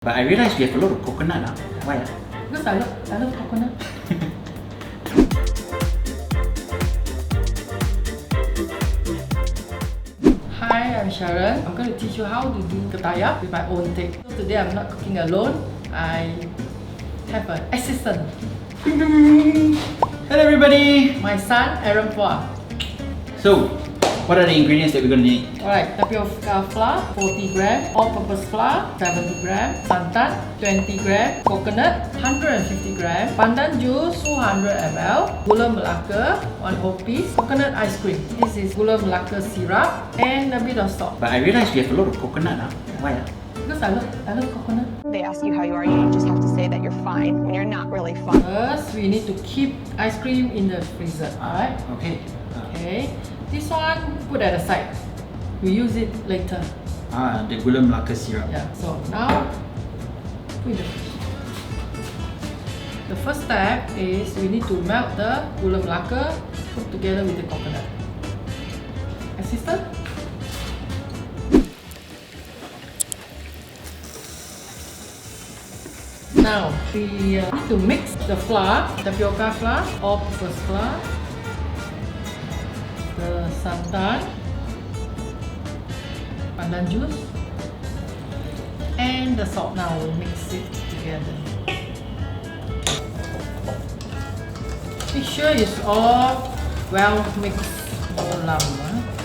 But I realized we have a lot of coconut. Why? Because I love coconut. Hi, I'm Sharon. I'm going to teach you how to do Kertayap with my own take. So today I'm not cooking alone. I have an assistant. Hello everybody! My son, Aaron Phua. So, what are the ingredients that we're going to need? Alright, tapioca flour, 40 grams, all-purpose flour, 70 grams, santan, 20 grams, coconut, 150 grams, pandan juice, 200 ml, gula melaka, 1 whole piece, coconut ice cream. This is gula melaka syrup, and a bit of salt. But I realized we have a lot of coconut. Why? Because I love coconut. They ask you how you are, you just have to say that you're fine when you're not really fine. First, we need to keep ice cream in the freezer. Alright? Okay. Okay. This one, put at the side. We use it later. The gula melaka syrup. Yeah. So now, put in the fridge. The first step is we need to melt the gula melaka, put together with the coconut. Assistant? Now, we need to mix the flour, tapioca flour, all-purpose flour, the santan, pandan juice, and the salt. Now we'll mix it together. Make sure it's all well mixed, no lump.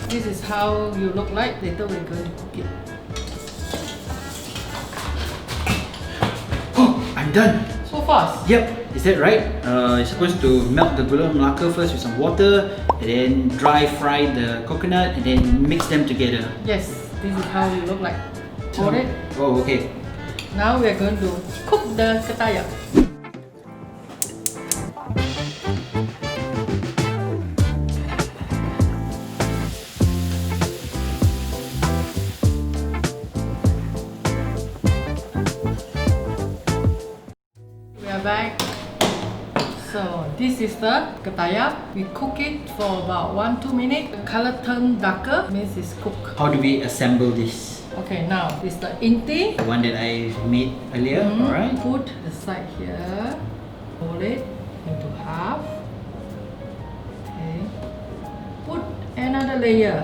This is how you look like. Later we're going to cook it. Oh, I'm done! So fast. Yep, is that right? You're supposed to melt the gula melaka first with some water, and then dry fry the coconut, and then mix them together. Yes, this is how you look like. Hold it. Oh, okay. Now we are going to cook the Kertayap. We are back. So this is the Kertayap. We cook it for about 1-2 minutes. The color turn darker means it's cooked. How do we assemble this? Okay, now this is the inti. The one that I made earlier, alright? Put the side here. Fold it into half. Okay. Put another layer.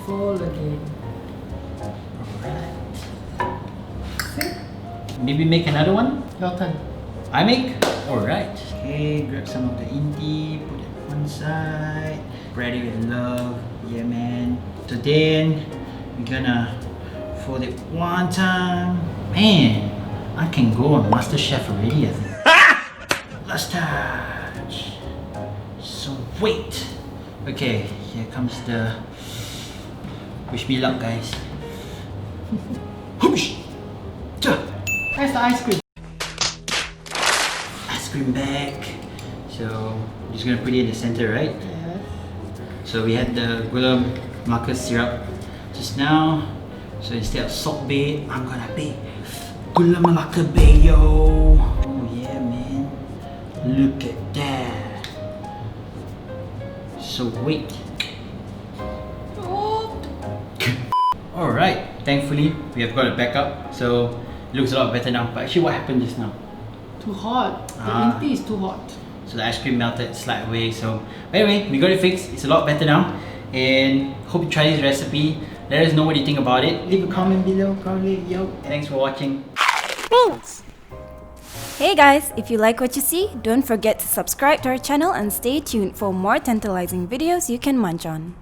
Fold again. Maybe make another one? Your turn. I make? Alright. Okay, grab some of the inti, put it on one side. Spread it with love. Yeah, man. So then, we're gonna fold it one time. Man, I can go on MasterChef already, I think. Last touch. So wait. Okay, here comes the... Wish me luck, guys. Whoosh! Where's the ice cream? Ice cream bag. So I'm just gonna put it in the center, right? Yes. So we had the gula melaka syrup just now. So instead of salt bay, I'm gonna be gula melaka bay, yo. Oh yeah, man. Look at that. So wait. Oh. Alright, thankfully we have got it back up. So it looks a lot better now. But actually, what happened just now? Too hot. The inti is too hot. So the ice cream melted slight away. So but anyway, we got it fixed. It's a lot better now. And hope you try this recipe. Let us know what you think about it. Leave a comment below. Yo. Thanks for watching. Thanks! Hey guys, if you like what you see, don't forget to subscribe to our channel and stay tuned for more tantalizing videos you can munch on.